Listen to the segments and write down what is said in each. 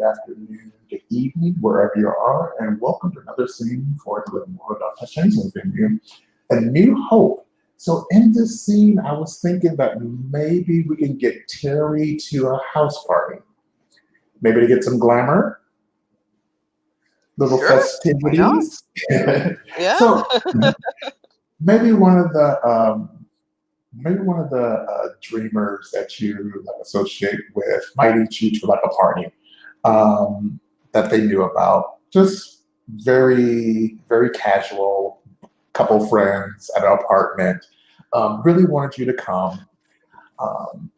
good afternoon, good evening, wherever you are, and welcome to another scene for the LWOD Changeling venue, A New Hope. So in this scene, I was thinking that maybe we can get Terry to a house party. Maybe to get some glamour, little Sure, why not? festivities. Yeah. So maybe one of the dreamers that you like, associate with might eat you to like a party um, that they knew about. Just very casual, couple friends at an apartment. Really wanted you to come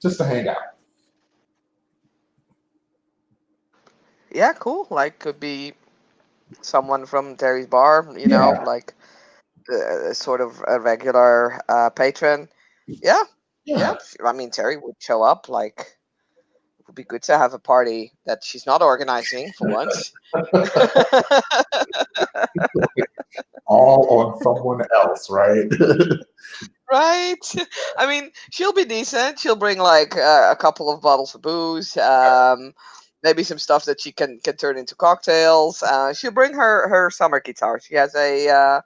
just to hang out. Yeah, cool. Like could be someone from Terry's bar, Yeah, like sort of a regular patron. Yeah, yeah. yeah. I mean, Terry would show up. Like, it would be good to have a party that she's not organizing for once. All on someone else, right? Right? I mean, she'll be decent. She'll bring like a couple of bottles of booze, maybe some stuff that she can turn into cocktails. She'll bring her summer guitar. She has a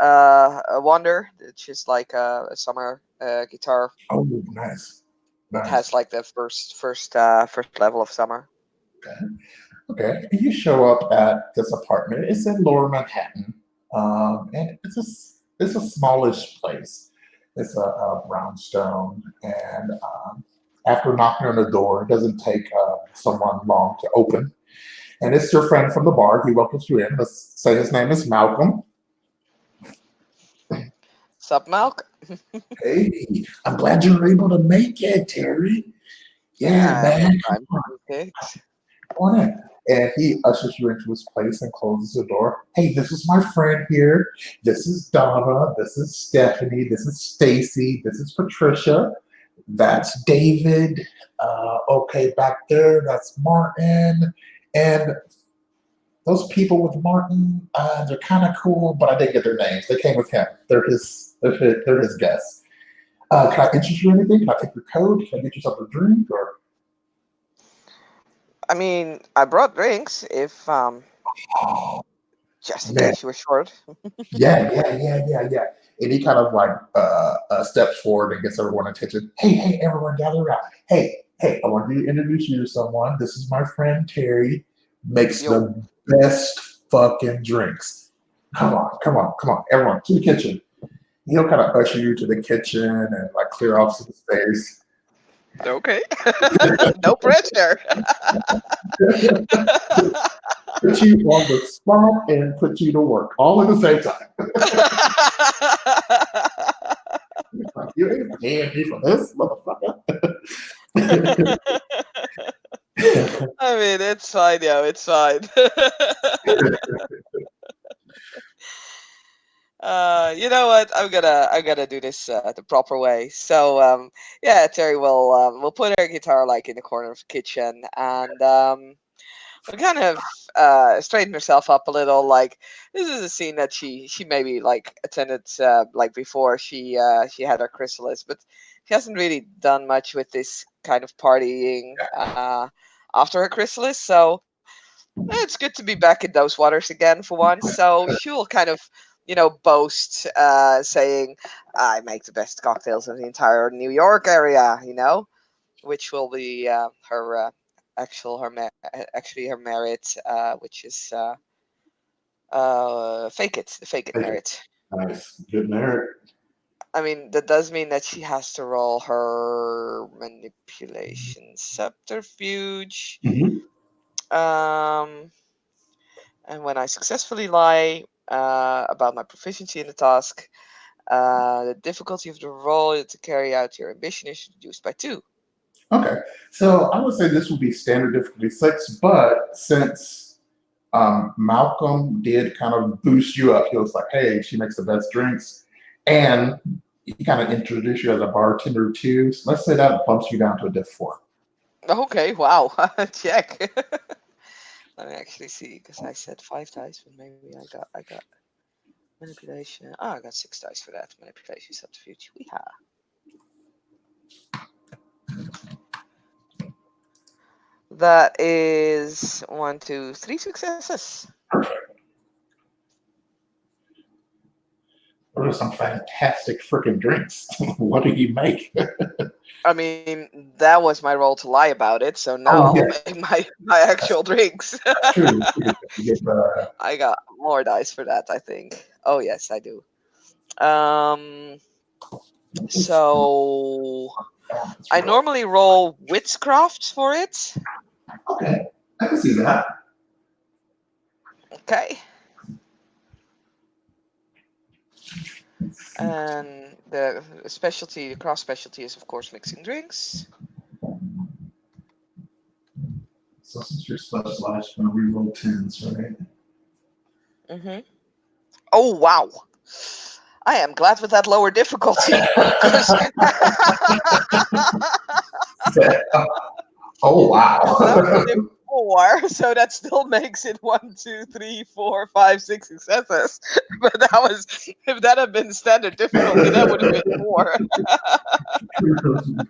Wonder, which is like a summer guitar. Oh, nice, It nice. has like the first level of summer. Okay. Okay, you show up at this apartment. It's in Lower Manhattan, and it's a smallish place. It's a brownstone, and after knocking on the door, it doesn't take someone long to open. And it's your friend from the bar. He welcomes you in. Let's say his name is Malcolm. Sup, Malk? Hey, I'm glad you were able to make it, Terry. Yeah, Yeah, man, long come time on. to kicked. On it. And he ushers you into his place and closes the door. Hey, this is my friend here. This is Donna. This is Stephanie. This is Stacy. This is Patricia. That's David. Okay, back there, that's Martin. And those people with Martin, they're kind of cool, but I didn't get their names. They came with him. They're his guests. Can I interest you in anything? Can I take your code? Can I get you something to drink? Or I mean, I brought drinks if oh, just in man, case you were short. yeah. And he kind of like steps forward and gets everyone's attention. Hey, everyone, gather around. Hey, I want you to introduce you to someone. This is my friend Terry. Makes Yo, the best fucking drinks. Come on, everyone to the kitchen. He'll kind of usher you to the kitchen and like clear off some space. okay. No pressure. Put you on the spot and put you to work all at the same time. You ain't paying me for this, motherfucker. I mean, it's fine, yo, it's fine. You know what? I'm gonna do this the proper way. So yeah, Terry will put her guitar like in the corner of the kitchen, and will kind of straighten herself up a little. Like, this is a scene that she maybe like attended like before she had her chrysalis, but she hasn't really done much with this kind of partying after her chrysalis. So it's good to be back in those waters again for once. So she will kind of, boast, saying, "I make the best cocktails in the entire New York area," which will be actually her merit, which is the fake it Okay, merit. nice, good merit. I mean, that does mean that she has to roll her manipulation subterfuge. Mhm. Um, and when I successfully lie about my proficiency in the task, the difficulty of the roll to carry out your ambition is reduced by two. Okay, so I would say this would be standard difficulty 6, but since Malcolm did kind of boost you up, he was like, "Hey, she makes the best drinks," and he kind of introduced you as a bartender too. So let's say that bumps you down to a diff 4. Okay, wow, check. Let me actually see, because I said five dice, but maybe I got manipulation. Oh, I got six dice for that manipulation subterfuge. That is one, two, three successes. Perfect. Those are some fantastic freaking drinks. What do you make? I mean, that was my role to lie about it, so now Oh I yeah, will make my actual drinks. that's true. You get the I got more dice for that, I think. Oh yes, I do. Um, so performance I roll. normally roll witchcraft for it. Okay, I can see that. Okay. And the specialty, the craft specialty is of course mixing drinks. So since you're specialized, you're gonna reroll tens, right? Hmm. Oh wow. I am glad with that lower difficulty because Oh wow. that was a four, so that still makes it one, two, three, four, five, six successes. But that was if that had been standard difficulty, that would have been four.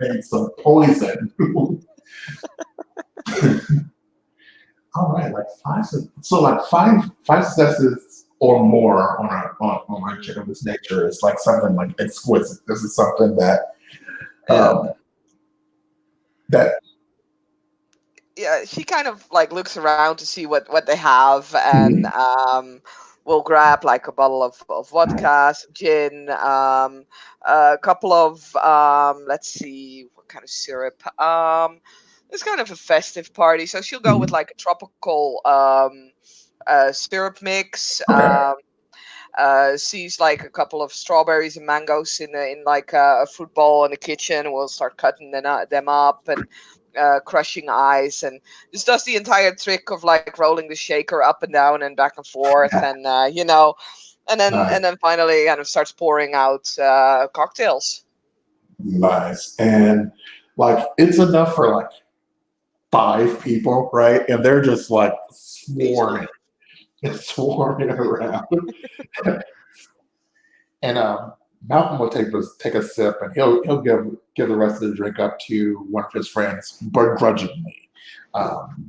Made some poison. All right, like five. So like five successes or more on a check Mhm. of this nature is like something like exquisite. This is something that Yeah. um, that Yeah, she kind of like looks around to see what they have, and mhm, will grab like a bottle of vodka, some gin, a couple of let's see what kind of syrup. It's kind of a festive party, so she'll go with mhm. like a tropical syrup mix. Okay. Sees like a couple of strawberries and mangoes in like a fruit bowl in the kitchen. We'll start cutting them up and crushing ice, and just does the entire trick of like rolling the shaker up and down and back and forth, and Nice, and then finally kind of starts pouring out cocktails. nice, and like it's enough for like five people, right? And they're just like Easily. swarming, swarming around. And Malcolm will take a sip, and he'll give the rest of the drink up to one of his friends, begrudgingly.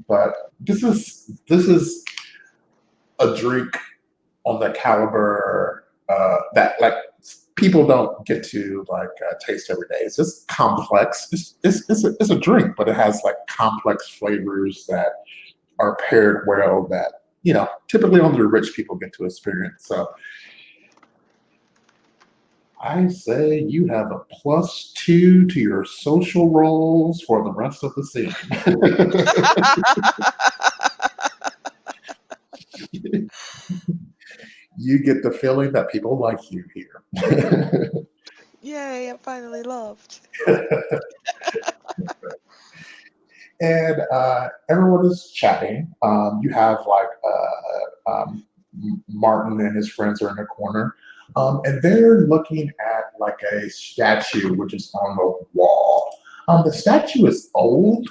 But this is a drink on the caliber that like people don't get to like taste every day. It's just complex. It's a drink, but it has like complex flavors that are paired well. That typically only the rich people get to experience. So I say you have a +2 to your social roles for the rest of the scene. You get the feeling that people like you here. Yay! I'm finally loved. And everyone is chatting. You have like Martin and his friends are in the corner, and they're looking at like a statue which is on the wall. The statue is old.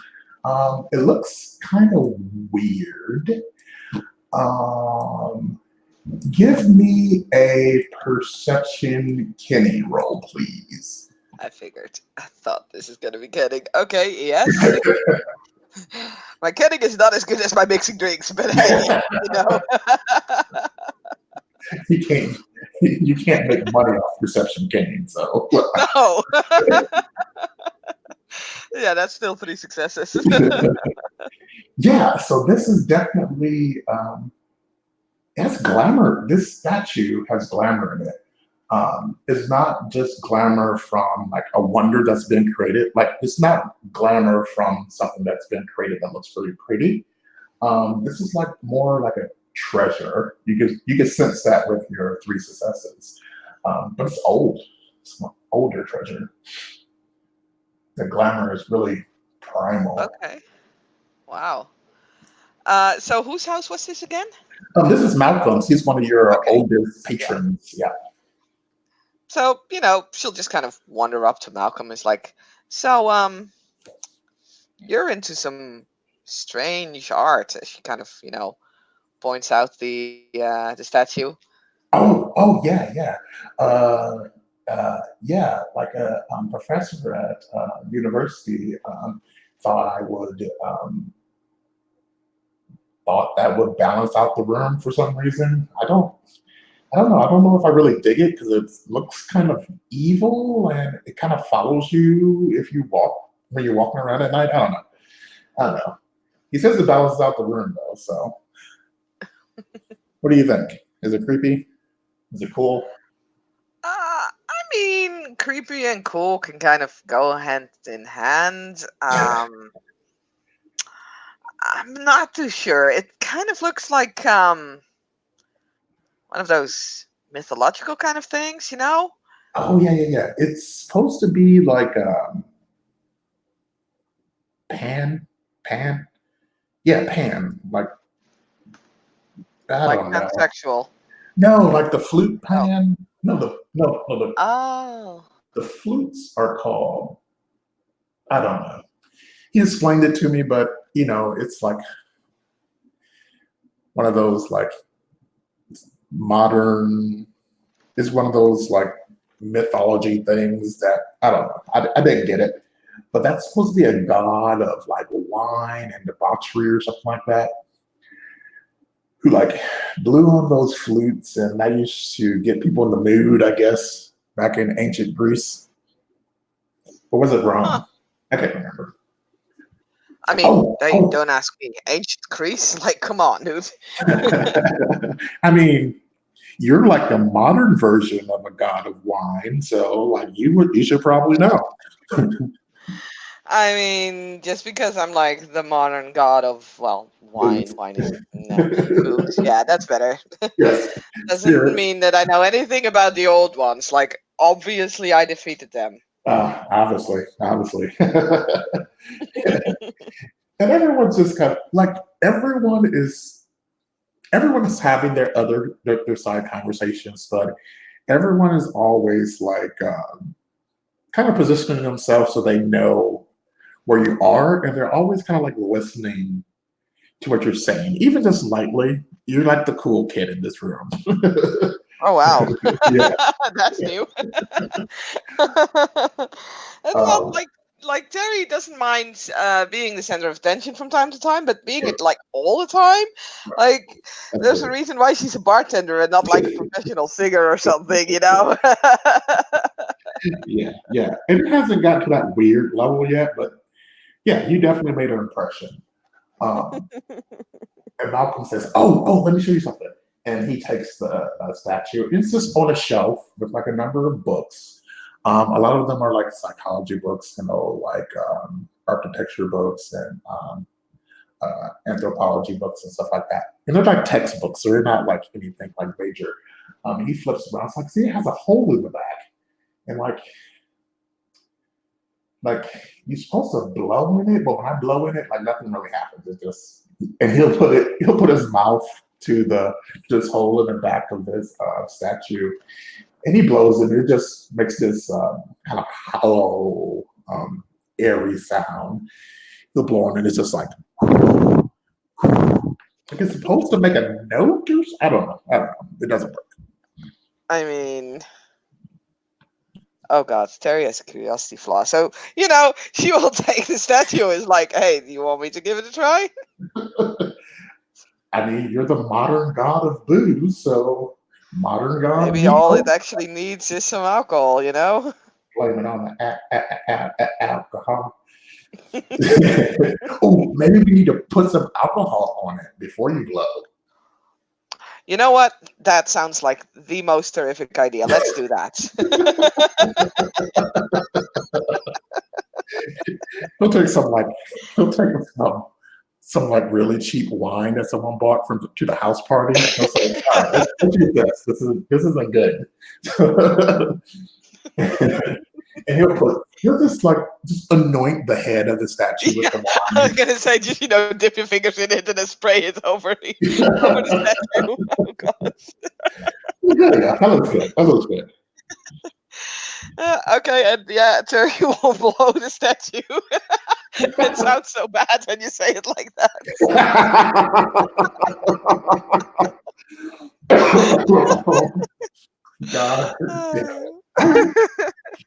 It looks kind of weird. Um, Give me a perception Kenny roll, please. I figured. I thought this is gonna be kidding. Okay, yes. My kidding is not as good as my mixing drinks, but hey, you know. you can't you can't make money off perception gain. So No. Yeah, that's still three successes. yeah, so this is definitely it has glamour. This statue has glamour in it. It's not just glamour from like a wonder that's been created. Like it's not glamour from something that's been created that looks really pretty. This is like more like a treasure. You can sense that with your three successes. But it's old. It's an older treasure. The glamour is really primal. Okay. Wow. So whose house was this again? This is Malcolm's. He's one of your Okay. oldest Yeah. patrons. Yeah. So, she'll just kind of wander up to Malcolm. Is like, so, you're into some strange art. As she kind of, points out the statue. Oh, yeah, yeah. Yeah, like a professor at university thought I would. thought that would balance out the room for some reason. I don't know. I don't know if I really dig it because it looks kind of evil and it kind of follows you if you walk when you're walking around at night. I don't know. I don't know. He says it balances out the room though. So, what do you think? Is it creepy? Is it cool? I mean, creepy and cool can kind of go hand in hand. I'm not too sure. It kind of looks like one of those mythological kind of things, you know? Oh yeah, yeah, yeah. It's supposed to be like Pan, Pan. Yeah, Pan. Like I Like don't know. pansexual. No, like the flute Oh. pan. No, no. Oh. The flutes are called. I don't know. He explained it to me, but it's like one of those like modern. It's one of those like mythology things that I don't know. I didn't get it, but that's supposed to be a god of like wine and debauchery or something like that. Who like blew on those flutes, and that used to get people in the mood, I guess, back in ancient Greece. Or was it Huh. Rome? I can't remember. I mean, Oh, hey, oh. don't ask me. Ancient Greece? Like, come on, dude. I mean, you're like the modern version of a god of wine, so like you should probably know. I mean, just because I'm like the modern god of, well, Booze. wine is nah, booze. Yeah, that's better. Yes, Doesn't spirits. mean that I know anything about the old ones. Like, obviously, I defeated them. Obviously. And everyone's just kind of like everyone is having their side conversations, but everyone is always like kind of positioning themselves so they know where you are, and they're always kind of like listening to what you're saying, even just lightly. You're like the cool kid in this room. Oh wow, Yeah. that's new. And well, Um, like Terry doesn't mind being the center of attention from time to time, but being it like all the time, like there's a absolutely. reason why she's a bartender and not like a professional singer or something, you know? Yeah, yeah. And it hasn't gotten to that weird level yet, but yeah, you definitely made an impression. Um, and Malcolm says, "Oh, let me show you something." And he takes the statue. It's just on a shelf with like a number of books. A lot of them are like psychology books, like architecture books and anthropology books and stuff like that. And they're like textbooks, so they're not like anything like major. He flips around. It's like, see, it has a hole in the back, and like you're supposed to blow in it, but when I blow in it, like nothing really happens. It just and he'll put his mouth to this hole in the back of this statue, and he blows it. And it just makes this kind of hollow, airy sound. He'll blow on it. It's just like it's supposed to make a note or I don't know. I don't know. It doesn't work. I mean, oh god, Terry has a curiosity flaw. So, she will take the statue as like, hey, do you want me to give it a try? I mean, you're the modern god of booze, so modern god Maybe need all it no actually needs is some alcohol, you know? blame it on the alcohol. Oh, maybe we need to put some alcohol on it before you blow. You know what? That sounds like the most terrific idea. Let's do that. He'll take he'll take some like really cheap wine that someone bought to the house party. He'll say, "All right, let's use this. This isn't good." And he'll just anoint the head of the statue with Yeah, the I was wine. gonna say, just dip your fingers in it and then spray it over over the statue. Oh god. Yeah, that looks good. That looks good. Okay, and yeah, Terry will blow the statue. It sounds so bad when you say it like God. Yeah. that.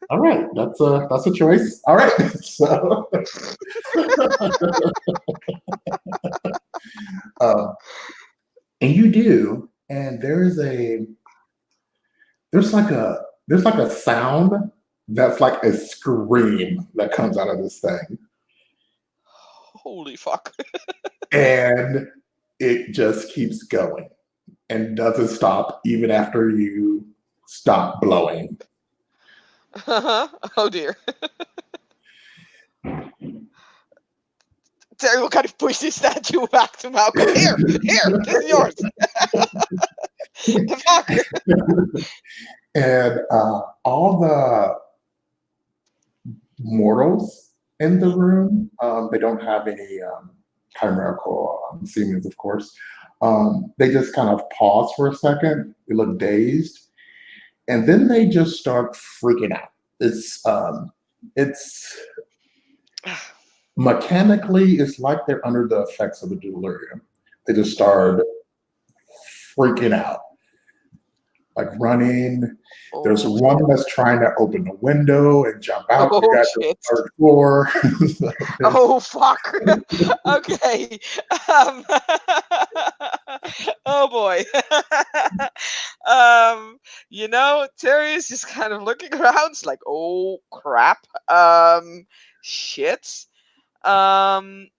All right. All right. That's a choice. All right. So Um, and you do, and there's like a sound that's like a scream that comes out of this thing, Holy fuck. and it just keeps going and doesn't stop even after you stop blowing. Oh dear. Terry will kind of push this statue back to Malcolm. Here, this is yours. The fuck. And all the mortals in the room, they don't have any chimerical seemings, of course. They just kind of pause for a second, they look dazed, and then they just start freaking out. It's mechanically, it's like they're under the effects of a delirium. They just start freaking out, like running. There's Oh one shit. that's trying to open the window and jump out. You Oh got the shit. third floor. Oh fuck. Okay. Um, oh boy. Terry is just kind of looking around. It's like, oh crap. Shit. And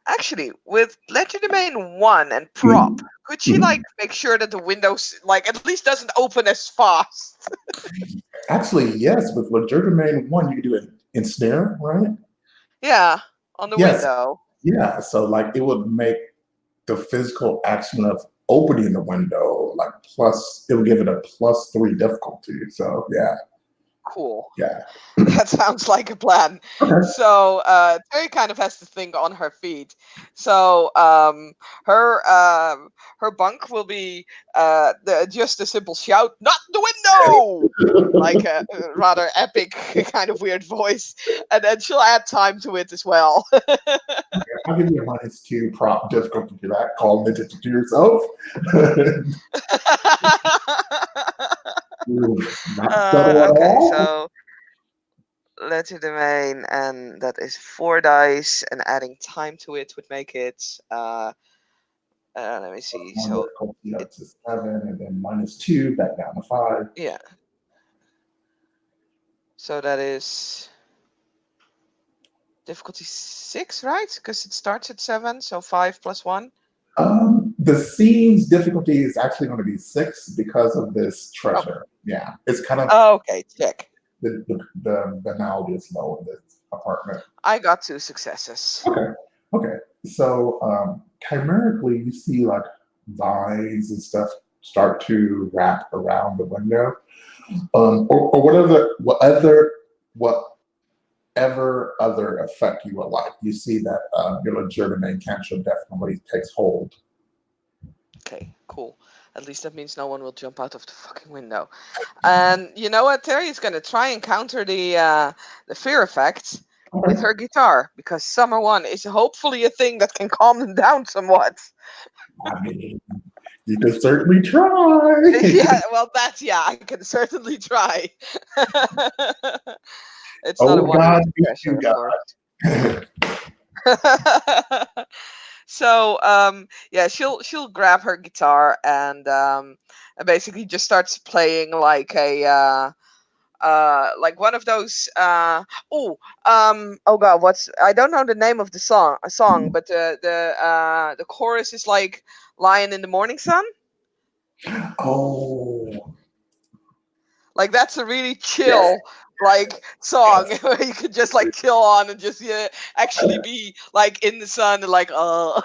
actually, with Legerdemain 1 and Prop, could she like make sure that the windows like at least doesn't open as fast? Actually, yes, with Legerdemain 1, you can do an ensnare, right? Yeah, on the Yes. window. Yeah. So like it would make the physical action of opening the window like plus it would give it a +3 difficulty. So yeah, Cool. yeah. That sounds like a plan. Okay. So Terry kind of has to think on her feet. So her bunk will be just a simple shout, "Not the window!" Like a rather epic kind of weird voice, and then she'll add time to it as well. I'll give you a -2 prop difficulty to that. Call mention to yourself. Not subtle at Okay, all. so Legerdemain, and that is 4 dice, and adding time to it would make it. Let me see. One So difficulty it, up to 7, and then -2 back down to 5. yeah. So that is difficulty 6, right? Because it starts at 7, so 5 plus 1. The scene's difficulty is actually going to be 6 because of this Oh, treasure. Yeah, it's kind of okay, check. the banality is low in this apartment. I got 2 successes. Okay, okay. So chimerically, you see like vines and stuff start to wrap around the window, or whatever other effect you would like. You see that your legitimate cantrip definitely takes hold. Okay, cool. At least that means no one will jump out of the fucking window. And you know what? Terry's gonna try and counter the fear effect with Okay. her guitar, because Summer One is hopefully a thing that can calm them down somewhat. I mean, you can certainly try. Yeah, well, I can certainly try. It's not a Oh God, one-handed you pressure, of course. God. So yeah, she'll grab her guitar and basically just starts playing like a like one of those oh god, what's I don't know the name of the song, but the chorus is like "Lion in the Morning Sun." Oh, Like that's a really yes, chill like song yes. where you could just like chill on and just actually be like in the sun and like oh.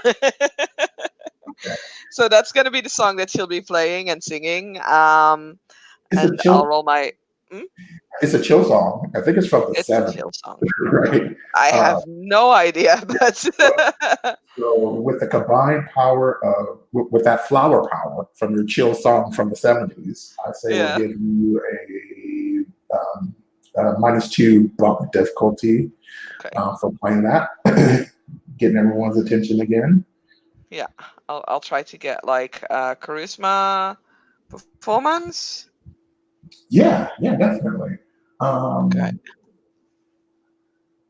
So that's gonna be the song that she'll be playing and singing. It's a And chill. I'll roll my. Hmm? It's a chill song. I think it's from the It's a '70s, chill song. right? I Uh, have no idea, but so with the combined power of with that flower power from your chill song from the '70s, I say we'll yeah, give you a -2 bump difficulty okay, for playing that, getting everyone's attention again. yeah. I'll try to get like charisma performance. Yeah, yeah, definitely. Okay, Um,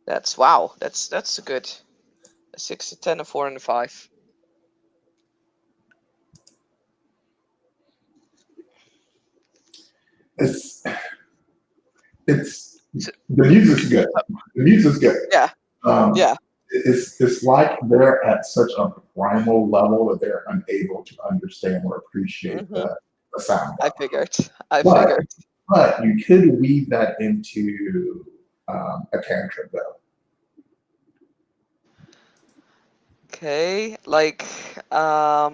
that's wow. That's good. A 6, a 10, a 4, and a 5. It's it's So, the music's good. The music's good. yeah, Um, yeah. it's like they're at such a primal level that they're unable to understand or appreciate Hmm. the sound. I figured. I But figured. but you could weave that into a tantrum though. Okay, like, all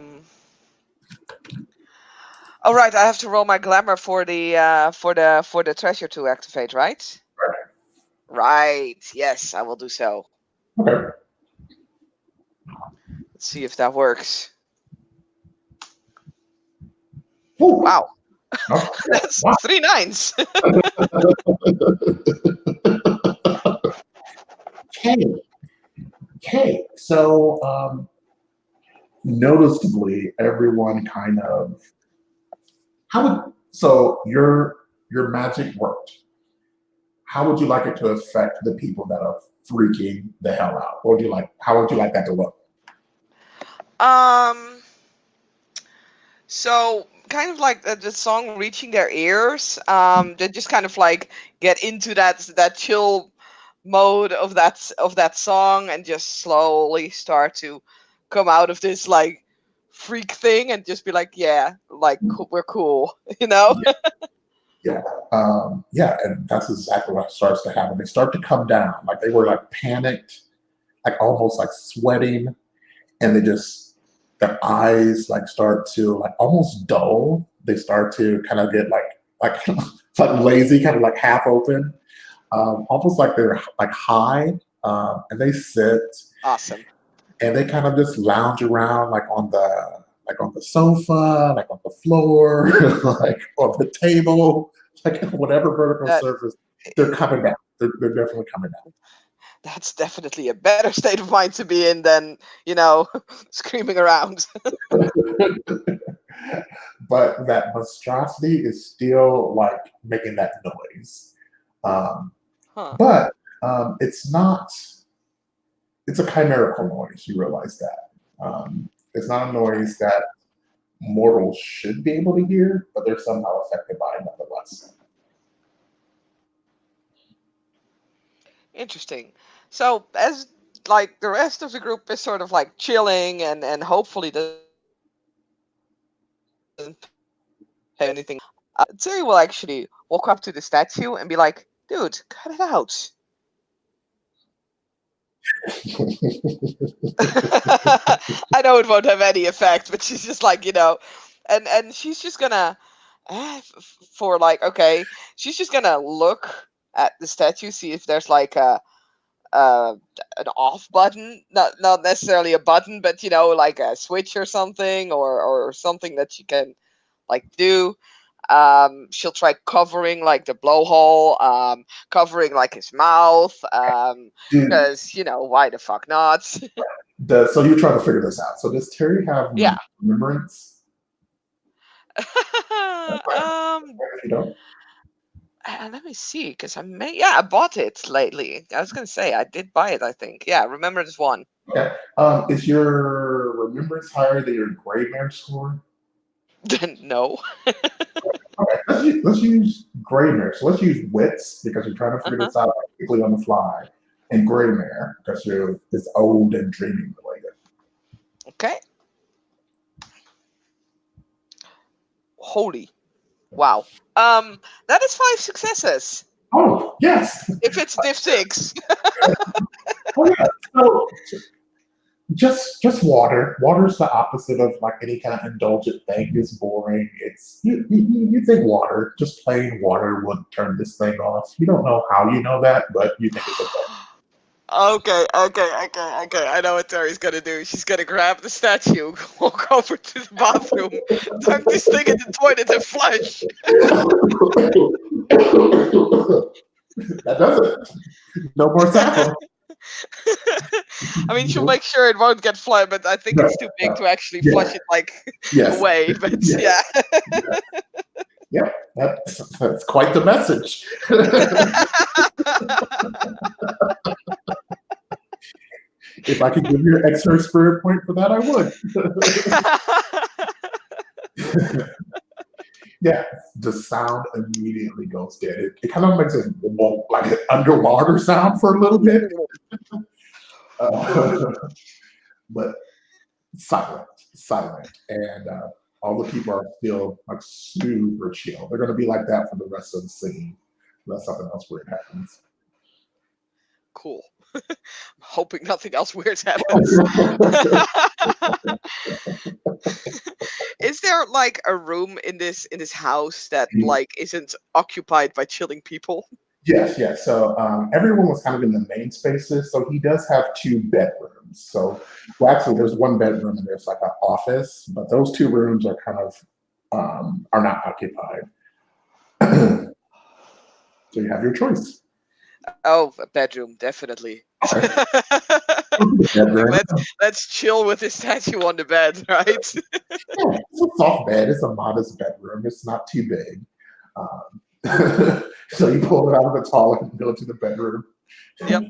right. I have to roll my glamour for the treasure to activate, right? Right. Yes, I will do so. Okay. Let's see if that works. Woo. Wow, Okay. that's Wow. 3 9s. Okay. Okay. So noticeably, everyone kind of how would so your magic worked. How would you like it to affect the people that are freaking the hell out? What would you like? How would you like that to look? um. So kind of like the song reaching their ears. They just kind of like get into that chill mode of that song and just slowly start to come out of this like freak thing and just be like, yeah, like we're cool, you know? Yeah, yeah, and that's exactly what starts to happen. They start to come down, like they were like panicked, like almost like sweating, and they just their eyes like start to like almost dull. They start to kind of get like it's like lazy, kind of like half open, almost like they're like high, and they sit Awesome. and they kind of just lounge around like on the sofa, like on the floor, like on the table, like whatever vertical That surface. They're coming down. They're definitely coming that's definitely a better state of mind to be in than, you know, screaming around. down. But that monstrosity is still like making that noise. Um, Huh. but it's not. It's a chimerical noise. You realize that. It's not a Okay. noise that mortals should be able to hear, but they're somehow affected by it nonetheless. Interesting. So as like the rest of the group is sort of like chilling and hopefully doesn't pay anything. Terry will actually walk up to the statue and be like, "Dude, cut it out." I know it won't have any effect, but she's just like, and she's just gonna, for like, okay, she's just gonna look at the statue, see if there's like uh, an off button, not necessarily a button, but like a switch or something, or something that she can like do. She'll try covering like the blowhole, covering like his mouth, Dude, because why the fuck not? so you're trying to figure this out. So does Terry have Yeah. remembrance? um, If you don't, let me see, because I bought it lately. I was gonna say I did buy it. I think, yeah. Remember this one? okay. Is your remembrance higher than your gray mare score? No. Okay, let's use gray mare. So let's use wits because you're trying to figure Uh-huh. this out quickly on the fly, and gray mare because you're it's old and dreaming related. Okay. Holy wow. That is 5 successes. Oh yes. If it's div 6. Oh yeah. So just water. Water's the opposite of like any kind of indulgent thing. It's boring. It's you think water, just plain water would turn this thing off. You don't know how you know that, but you think it's okay. Okay. I know what Terry's gonna do. She's gonna grab the statue, walk over to the bathroom, dunk this thing in the toilet, and flush. That does it. No more sound. I mean, she'll Nope. make sure it won't get flushed, but I think No, it's too big no. to actually Yeah. flush it like Yes. away. But yeah. Yes. Yes. Yep. That's quite the message. If I could give you an extra spirit point for that, I would. Yeah, the sound immediately goes dead. It kind of makes a like an underwater sound for a little bit, uh, but silent, silent, and all the people are still like super chill. They're going to be like that for the rest of the scene, unless something else weird happens. Cool. I'm hoping nothing else weird happens. Is there like a room in this house that like isn't occupied by chilling people? Yes, yes. So everyone was kind of in the main spaces. So he does have two bedrooms. So, well, actually, there's one bedroom and there's like an office, but those two rooms are kind of are not occupied. So you have your choice. Oh, a bedroom, definitely. Okay. Like Bedroom. let's chill with the statue on the bed, right? Yeah, it's a soft bed. It's a modest bedroom. It's not too big. So you pull it out of the toilet and go to the bedroom. Yep.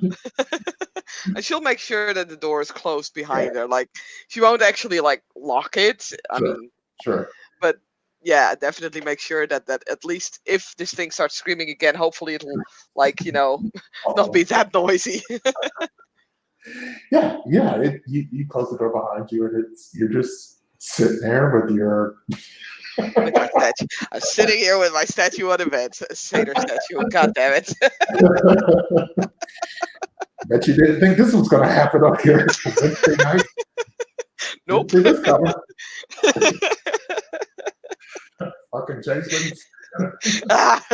And she'll make sure that the door is closed Yeah, behind her. Like she won't actually like lock it. I sure, mean, sure. but yeah, definitely make sure that at least if this thing starts screaming again, hopefully it'll like, not be that noisy. Yeah, yeah. You close the door behind you, and you're just sitting there with your. With my statue. I'm sitting here with my statue on the bed. A satyr statue. God damn it. Bet you didn't think this was going to happen up here Wednesday night. Didn't Nope. see this coming. Fucking Changelings. Ah.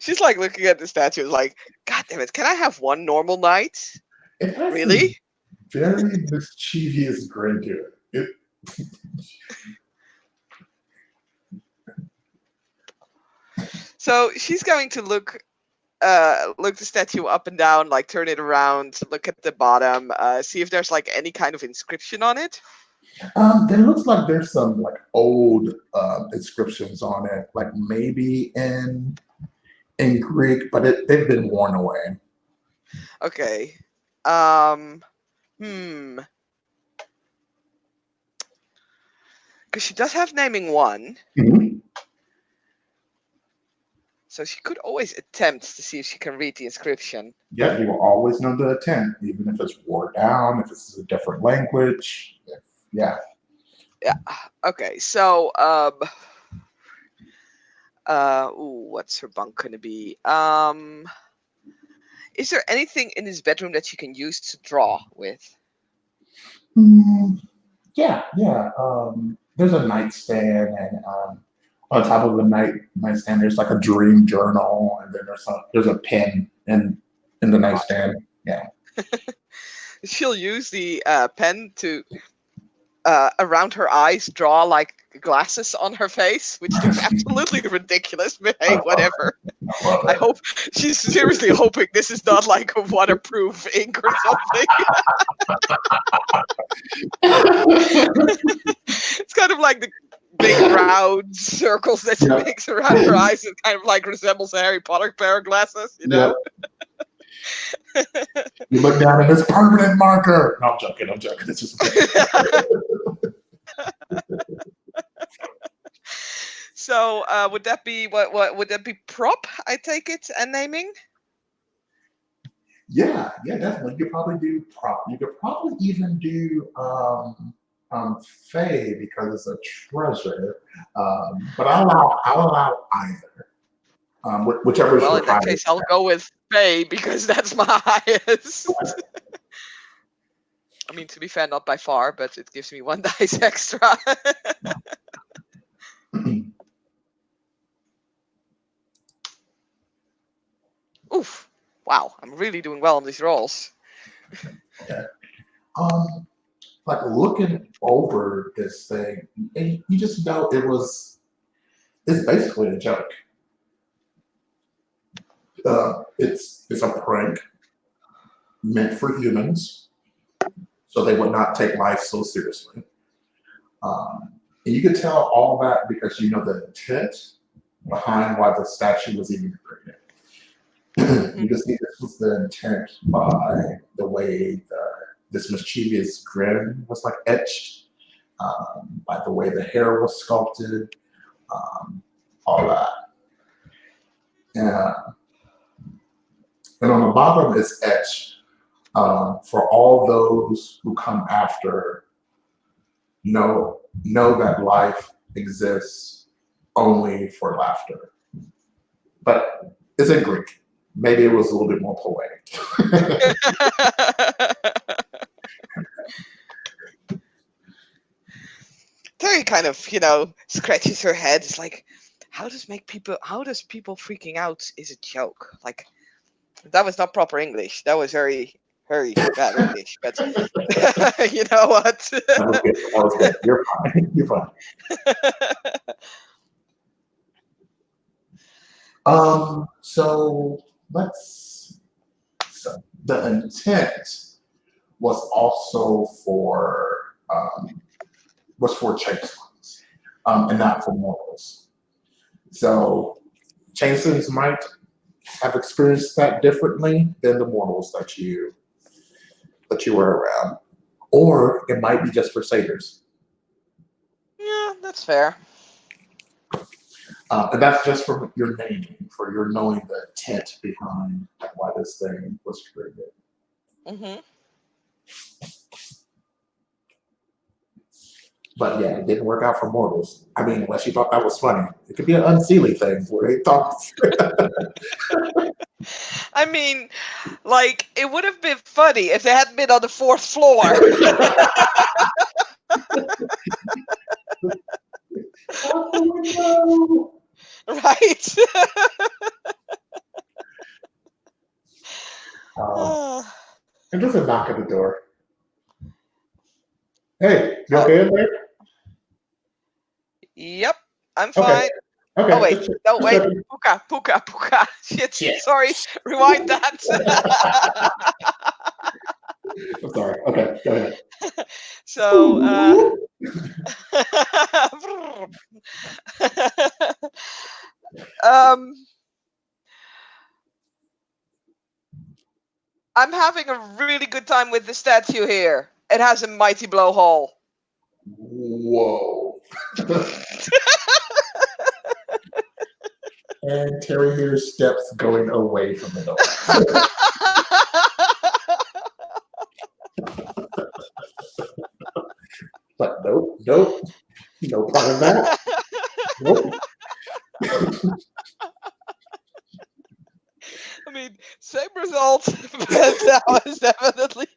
She's like looking at the statue like, God damn it, can I have one normal night? It has this Really? very mischievous grin to it. So she's going to look the statue up and down, like turn it around, look at the bottom, see if there's like any kind of inscription on it. There looks like there's some like old inscriptions on it, like maybe in Greek, but they've been worn away. Okay. Um hmm. Because she does have naming one. Mhm. So she could always attempt to see if she can read the inscription. Yeah, you will always know the attempt, even if it's wore down, if it's a different language. Yeah. Yeah. Okay. So what's her bunk gonna be? Is there anything in his bedroom that you can use to draw with? Mm, yeah, yeah. There's a nightstand, and on top of the nightstand, there's like a dream journal, and then there's a pen in the nightstand. Yeah. She'll use the pen to around her eyes draw like glasses on her face, which looks absolutely ridiculous. But I hey, love whatever. it. I love I hope she's seriously hoping this is not like a waterproof ink or something. it. It's kind of like the big round circles that she Yep. makes around her eyes. It kind of like resembles a Harry Potter pair of glasses, you Yep. know? You look down and it's permanent marker. No, I'm joking. I'm joking. It's just. So would that be what would that be prop? I take it and naming. Yeah, yeah, definitely. You could probably do prop. You could probably even do Faye because it's a treasure. But I'll allow either. Whichever is Well, your in that case, highest. I'll go with Faye because that's my highest. I mean, to be fair, not by far, but it gives me one dice extra. Oof! Wow, I'm really doing well on these rolls. Okay. Um, like looking over this thing, and you just know it's basically a joke. It's a prank meant for humans, so they would not take life so seriously. And you could tell all that because you know the intent behind why the statue was even created. Hmm. You can see this was the intent by the way this mischievous grin was like etched, by the way the hair was sculpted, all that. Yeah. And on the bottom is etched, for all those who come after, know that life exists only for laughter. But it's in Greek. Maybe it was a little bit more poetic. Terry kind of, scratches her head. It's like, how does people freaking out is a joke? Like, that was not proper English. That was very, very bad English. But you know what? That was good. That was good. You're fine. You're fine. So let's. So the intent was also for changelings, and not for mortals. So changelings might have experienced that differently than the mortals that you were around, or it might be just for satyrs. Yeah, that's fair. And that's just for your naming, for your knowing the intent behind why this thing was created. Hmm. But yeah, it didn't work out for mortals. I mean, unless you thought that was funny. It could be an unseelie thing where they thought. I mean, like, it would have been funny if they hadn't been on the fourth floor, Oh, right? no. Ah, And there's a knock at the door. Hey, you uh, okay in there? yep, I'm Okay, fine. Oh okay, wait, no just wait, checking. puka, puka, puka. Shit, Shit. sorry. Rewind that. I'm sorry. Okay, go ahead. So, um, I'm having a really good time with the statue here. It has a mighty blowhole. Whoa. And Terry hears steps going away from the door. But nope, nope, no part of that. Nope. I mean, same result, but that was definitely.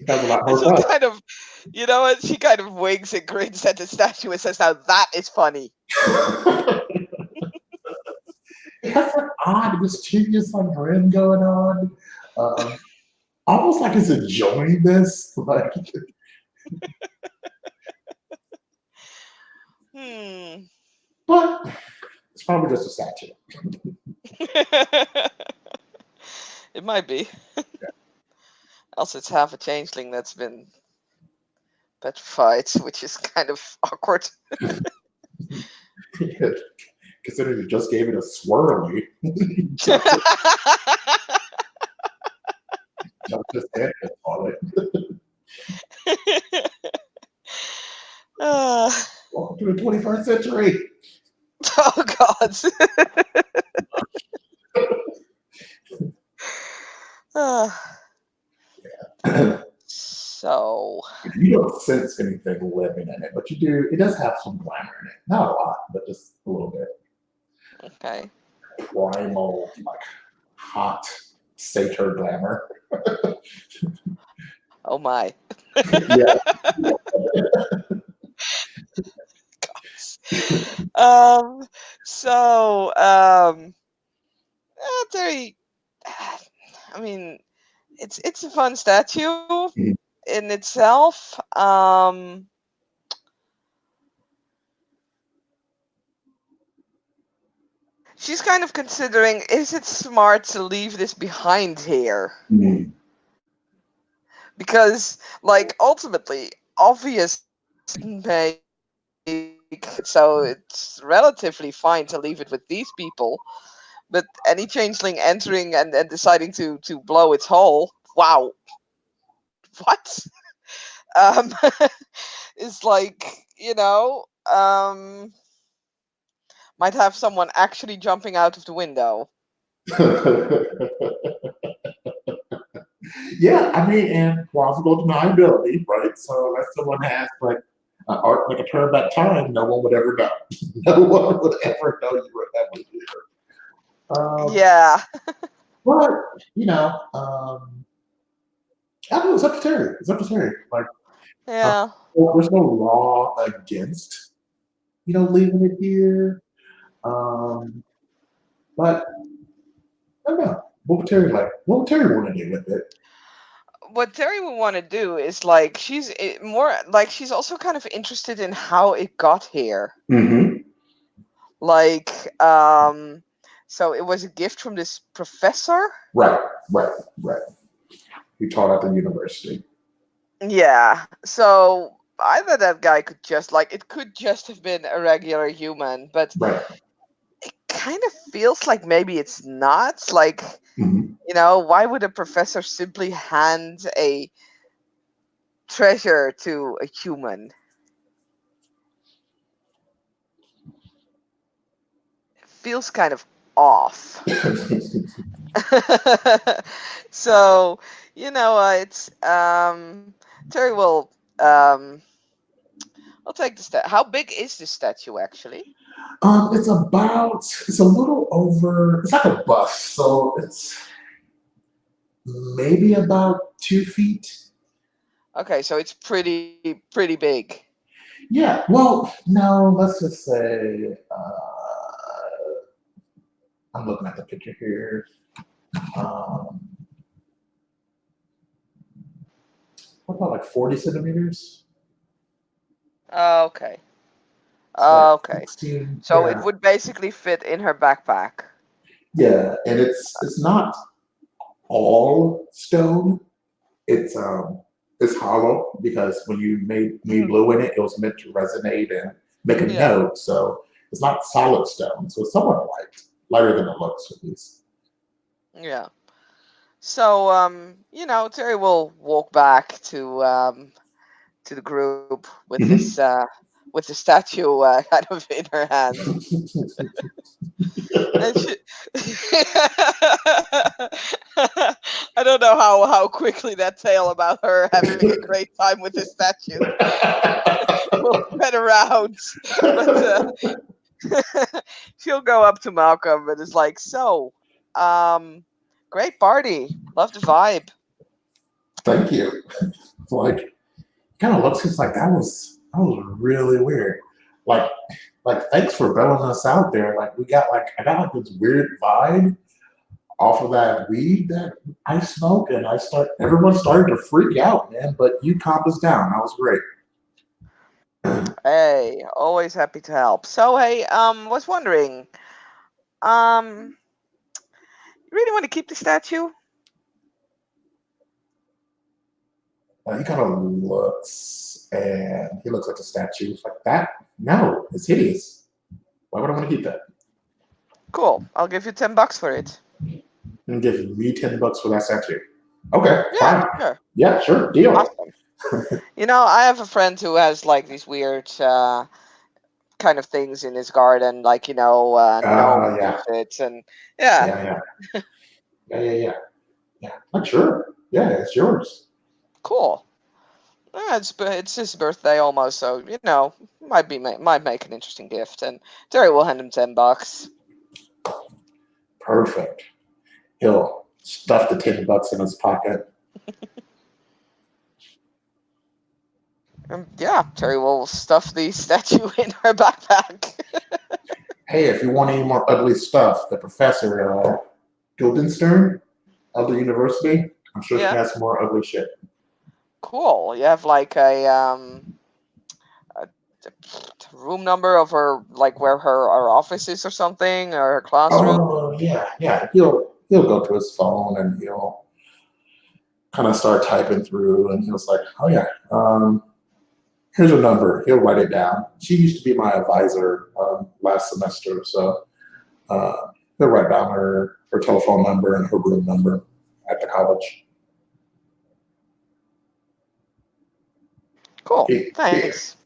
That's a lot And more she'll fun. kind of, you know what? She kind of winks and grins at the statue and says, "Now that is funny." It has an odd, mischievous like grin going on. Um, Almost like it's enjoying this. Like, Hmm. but it's probably just a statue. It might be. Also, it's half a changeling that's been petrified, which is kind of awkward. Considering you just gave it a swirly. Jumped his head on it. Ah, Welcome to the 21st century. oh God. Ah, You so, don't sense anything living in it, but you do. It does have some glamour in it. Not a lot, but just a little bit. okay. Primal, like hot satyr glamour. Oh my. Yeah. Um. So, there. I mean, it's a fun statue in itself. She's kind of considering, is it smart to leave this behind here? Mhm. Because, like, ultimately, obvious make so it's relatively fine to leave it with these people. but any changeling entering and deciding to blow its hole, wow, what? Um, it's like, might have someone actually jumping out of the window. Yeah, I mean, and plausible deniability, right? So unless someone has like art like a turn back time, no one would ever know. No one would ever know you were ever here. Yeah, But you know, I don't know. It's up to Terry. It's up to Terry. Like, uh, yeah. well, there's no law against leaving it here. Um, but I don't know. What would Terry like? What would Terry want to do with it? What Terry would want to do is like more like she's also kind of interested in how it got here. Mm-hmm. Like, um, so it was a gift from this professor. Right, right, right. He taught at the university. Yeah. So either that guy could just like it could just have been a regular human, but Right. it kind of feels like maybe it's not. Like, Mm-hmm. why would a professor simply hand a treasure to a human? It feels kind of off. So, it's Terry will I'll take the How big is this statue actually? It's a little over. It's like a bust, so it's maybe about 2 feet. Okay, so it's pretty big. Yeah. Well, no. Let's just say I'm looking at the picture here. Um, what about like 40 centimeters? Okay. It's like Okay. 16. So it Yeah. would basically fit in her backpack. Yeah, and it's not all stone. It's um it's hollow because when you Mhm. blew in it, it was meant to resonate and make a Yeah. note. So it's not solid stone. So it's somewhat light, lighter than it looks at least. Yeah. So Terry will walk back to the group Mhm. with the statue kind of in her hand. And she I don't know how quickly that tale about her having a great time with the statue will spread around. But she'll go up to Malcolm and is like, "So, um, great party. Love the vibe." Thank you. Like kind of looks just like that was really weird. Like thanks for bailing us out there. Like I got like this weird vibe off of that weed that I smoked, and everyone started to freak out, man. But you calmed us down. That was great. Hey, always happy to help. So, hey, was wondering, um, you really want to keep the statue? He kind of looks, and he looks like a statue. It's like that. No, it's hideous. Why would I want to keep that? Cool. I'll give you $10 for it. And give me $10 for that statue. Okay, Yeah, fine. sure. Yeah, sure, deal. Awesome. I have a friend who has like these weird kind of things in his garden, like gnome Yeah, shit, and yeah, yeah, yeah, yeah. Yeah, like sure. Yeah, it's yours. cool. Yeah, it's his birthday almost, so might make an interesting gift, and Terry will hand him $10. Perfect. He'll stuff the $10 in his pocket. Yeah, Terry will stuff the statue in her backpack. Hey, if you want any more ugly stuff, the professor Guildenstern of the university, I'm sure she Yeah, has some more ugly shit. cool. You have like a room number of her, like where her office is or something, or her classroom. Oh yeah, yeah. He'll go to his phone and he'll kind of start typing through, and he was like, "Oh yeah, here's her number." He'll write it down. She used to be my advisor last semester, so uh, He'll write down her telephone number and her room number at the college. Cool. Yeah. Thanks.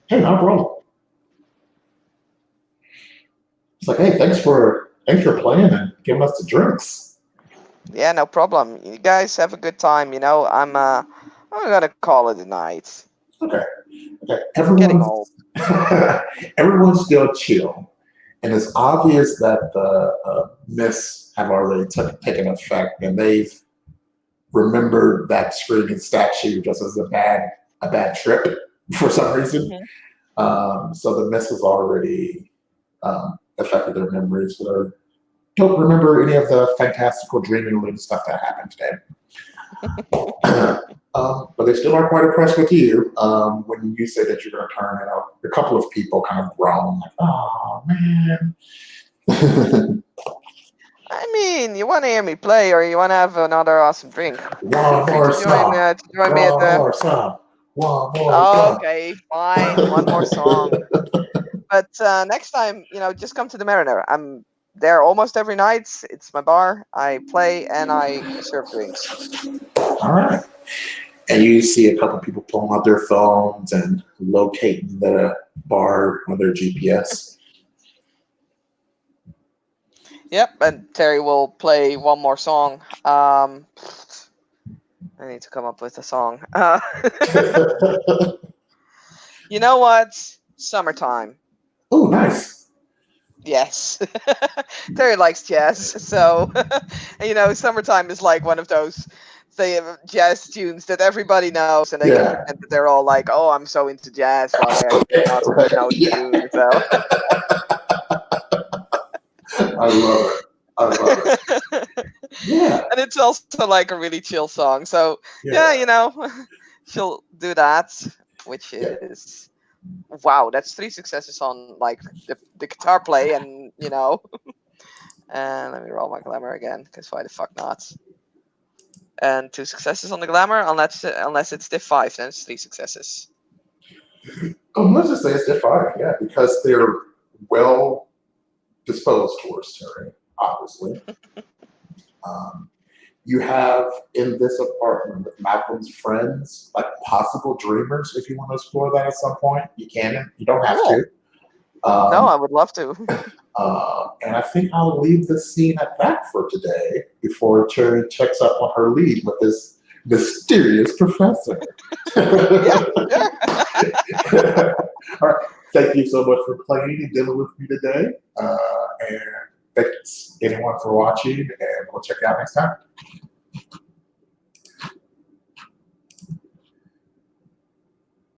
Hey, no problem. It's like, hey, thanks for playing and giving us the drinks. Yeah, no problem. You guys have a good time. I'm gonna call it a night. Okay. Okay. Getting old. Everyone's still chill. And it's obvious that the myths have already taken effect, and they've remembered that screaming statue just as a bad trip for some reason. Hmm. So the myths has already affected their memories. So they don't remember any of the fantastical dreaming and stuff that happened today. But they still are quite impressed with you when you say that you're going to turn it out. A couple of people kind of groan, like, "Oh man." I mean, you want to hear me play, or you want to have another awesome drink? Feel One free more song. to join me at One the. more song. One more Oh, song. okay, fine. One more song. But next time, just come to the Mariner. I'm there almost every night. It's my bar. I play and I serve drinks. All right. And you see a couple people pulling out their phones and locating the bar on their GPS. Yep, and Terry will play one more song. I need to come up with a song. You know what? Summertime. Oh, nice. Yes. Terry likes jazz, so summertime is like one of those jazz tunes that everybody knows, and they can Yeah. pretend that they're all like, "Oh, I'm so into jazz," while they actually do not Right. know the Yeah. tune. So, I love it. I love it. Yeah. and it's also like a really chill song. So, yeah, Yeah. she'll do that, which Yeah. is wow. That's 3 successes on like the guitar play, and and let me roll my glamour again, because why the fuck not? And 2 successes on the glamour, unless it's diff 5, then it's 3 successes. Let's just say it's diff 5, yeah, because they're well disposed towards Terry, obviously. Um, you have in this apartment with Malcolm's friends, like possible dreamers, if you want to explore that at some point. You can, you don't have Cool. to. No, Um, I would love to. and I think I'll leave the scene at that for today before Terry checks up on her lead with this mysterious professor. Yeah, sure. All right. Thank you so much for playing and dealing with me today. And thanks anyone for watching, and we'll check you out next time.